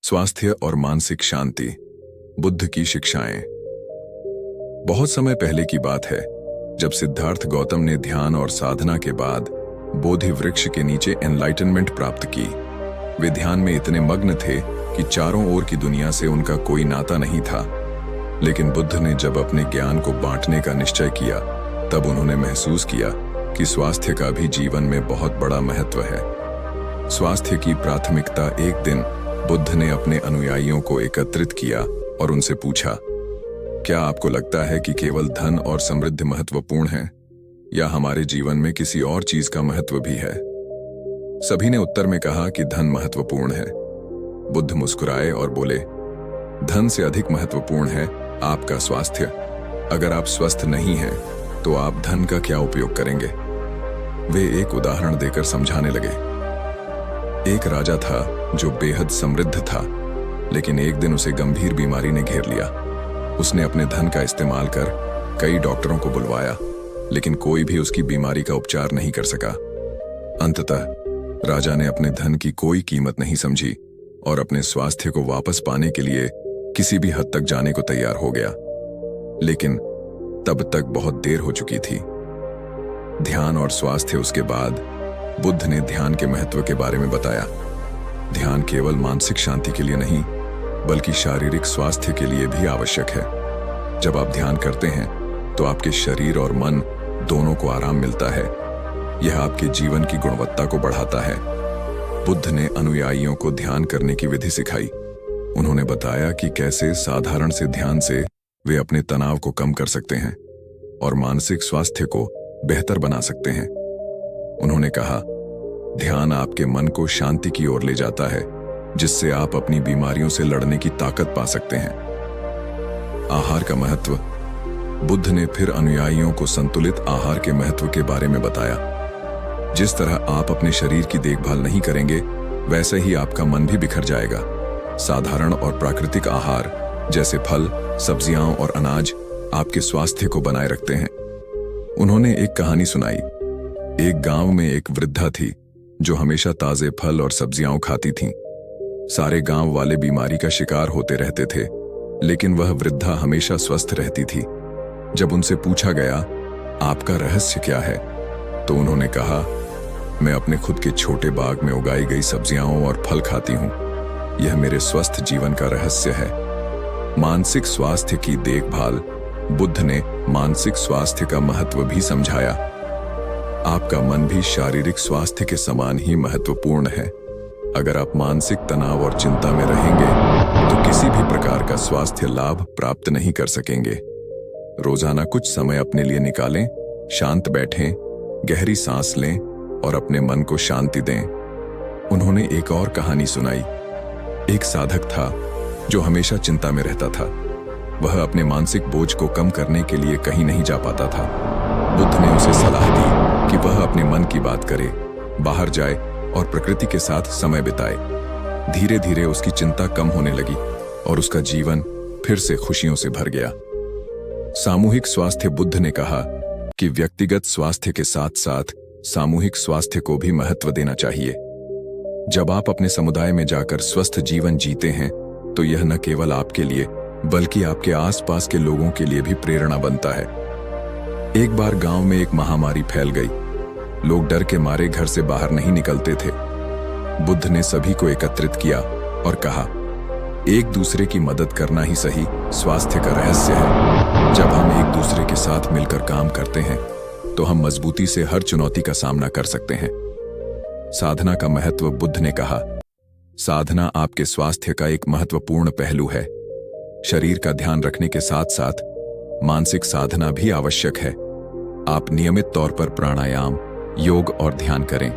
स्वास्थ्य और मानसिक शांति, बुद्ध की शिक्षाएं। बहुत समय पहले की बात है जब सिद्धार्थ गौतम ने ध्यान और साधना के बाद बोधि वृक्ष के नीचे एनलाइटनमेंट प्राप्त की। वे ध्यान में इतने मग्न थे कि चारों ओर की दुनिया से उनका कोई नाता नहीं था। लेकिन बुद्ध ने जब अपने ज्ञान को बांटने का निश्चय किया, तब उन्होंने महसूस किया कि स्वास्थ्य का भी जीवन में बहुत बड़ा महत्व है। स्वास्थ्य की प्राथमिकता। एक दिन बुद्ध ने अपने अनुयायियों को एकत्रित किया और उनसे पूछा, क्या आपको लगता है कि केवल धन और समृद्धि महत्वपूर्ण है, या हमारे जीवन में किसी और चीज का महत्व भी है? सभी ने उत्तर में कहा कि धन महत्वपूर्ण है। बुद्ध मुस्कुराए और बोले, धन से अधिक महत्वपूर्ण है आपका स्वास्थ्य। अगर आप स्वस्थ नहीं हैं, तो आप धन का क्या उपयोग करेंगे? वे एक उदाहरण देकर समझाने लगे। एक राजा था जो बेहद समृद्ध था, लेकिन एक दिन उसे गंभीर बीमारी ने घेर लिया। उसने अपने धन का इस्तेमाल कर कई डॉक्टरों को बुलवाया, लेकिन कोई भी उसकी बीमारी का उपचार नहीं कर सका। अंततः राजा ने अपने धन की कोई कीमत नहीं समझी और अपने स्वास्थ्य को वापस पाने के लिए किसी भी हद तक जाने को तैयार हो गया। लेकिन तब तक बहुत देर हो चुकी थी। ध्यान और स्वास्थ्य। उसके बाद बुद्ध ने ध्यान के महत्व के बारे में बताया। ध्यान केवल मानसिक शांति के लिए नहीं, बल्कि शारीरिक स्वास्थ्य के लिए भी आवश्यक है। जब आप ध्यान करते हैं, तो आपके शरीर और मन दोनों को आराम मिलता है। यह आपके जीवन की गुणवत्ता को बढ़ाता है। बुद्ध ने अनुयायियों को ध्यान करने की विधि सिखाई। उन्होंने बताया कि कैसे साधारण से ध्यान से वे अपने तनाव को कम कर सकते हैं और मानसिक स्वास्थ्य को बेहतर बना सकते हैं। उन्होंने कहा, ध्यान आपके मन को शांति की ओर ले जाता है, जिससे आप अपनी बीमारियों से लड़ने की ताकत पा सकते हैं। आहार का महत्व। बुद्ध ने फिर अनुयायियों को संतुलित आहार के महत्व के बारे में बताया। जिस तरह आप अपने शरीर की देखभाल नहीं करेंगे, वैसे ही आपका मन भी बिखर जाएगा। साधारण और प्राकृतिक आहार जैसे फल, सब्जियां और अनाज आपके स्वास्थ्य को बनाए रखते हैं। उन्होंने एक कहानी सुनाई। एक गांव में एक वृद्धा थी जो हमेशा ताजे फल और सब्जियां खाती थीं। सारे गांव वाले बीमारी का शिकार होते रहते थे, लेकिन वह वृद्धा हमेशा स्वस्थ रहती थी। जब उनसे पूछा गया, आपका रहस्य क्या है, तो उन्होंने कहा, मैं अपने खुद के छोटे बाग में उगाई गई सब्जियां और फल खाती हूं। यह मेरे स्वस्थ जीवन का रहस्य है। मानसिक स्वास्थ्य की देखभाल। बुद्ध ने मानसिक स्वास्थ्य का महत्व भी समझाया। आपका मन भी शारीरिक स्वास्थ्य के समान ही महत्वपूर्ण है। अगर आप मानसिक तनाव और चिंता में रहेंगे, तो किसी भी प्रकार का स्वास्थ्य लाभ प्राप्त नहीं कर सकेंगे। रोजाना कुछ समय अपने लिए निकालें, शांत बैठें, गहरी सांस लें और अपने मन को शांति दें। उन्होंने एक और कहानी सुनाई। एक साधक था जो हमेशा चिंता में रहता था। वह अपने मानसिक बोझ को कम करने के लिए कहीं नहीं जा पाता था। बुद्ध ने उसे सलाह दी कि वह अपने मन की बात करे, बाहर जाए और प्रकृति के साथ समय बिताए। धीरे धीरे उसकी चिंता कम होने लगी और उसका जीवन फिर से खुशियों से भर गया। सामूहिक स्वास्थ्य। बुद्ध ने कहा कि व्यक्तिगत स्वास्थ्य के साथ साथ सामूहिक स्वास्थ्य को भी महत्व देना चाहिए। जब आप अपने समुदाय में जाकर स्वस्थ जीवन जीते हैं, तो यह न केवल आपके लिए, बल्कि आपके आसपास के लोगों के लिए भी प्रेरणा बनता है। एक बार गांव में एक महामारी फैल गई। लोग डर के मारे घर से बाहर नहीं निकलते थे। बुद्ध ने सभी को एकत्रित किया और कहा, एक दूसरे की मदद करना ही सही स्वास्थ्य का रहस्य है। जब हम एक दूसरे के साथ मिलकर काम करते हैं, तो हम मजबूती से हर चुनौती का सामना कर सकते हैं। साधना का महत्व। बुद्ध ने कहा, साधना आपके स्वास्थ्य का एक महत्वपूर्ण पहलू है। शरीर का ध्यान रखने के साथ साथ मानसिक साधना भी आवश्यक है। आप नियमित तौर पर प्राणायाम, योग और ध्यान करें।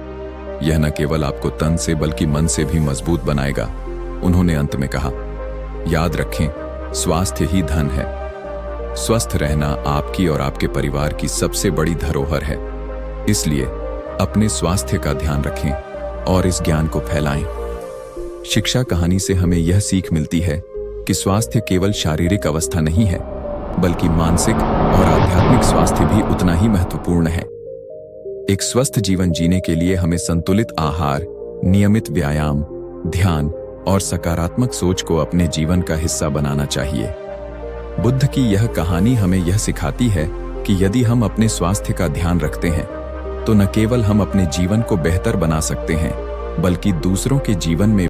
यह न केवल आपको तन से बल्कि मन से भी मजबूत बनाएगा। उन्होंने अंत में कहा, याद रखें, स्वास्थ्य ही धन है। स्वस्थ रहना आपकी और आपके परिवार की सबसे बड़ी धरोहर है। इसलिए अपने स्वास्थ्य का ध्यान रखें और इस ज्ञान को फैलाएं। शिक्षा कहानी से हमें यह सीख मिलती है कि स्वास्थ्य केवल शारीरिक अवस्था नहीं है, बल्कि मानसिक और आध्यात्मिक स्वास्थ्य भी उतना ही महत्वपूर्ण है। एक स्वस्थ जीवन जीने के लिए हमें संतुलित आहार, नियमित व्यायाम, ध्यान और सकारात्मक सोच को अपने जीवन का हिस्सा बनाना चाहिए। बुद्ध की यह कहानी हमें यह सिखाती है कि यदि हम अपने स्वास्थ्य का ध्यान रखते हैं तो न केवल हम अपने जीवन को बेहतर बना सकते हैं बल्कि दूसरों के जीवन में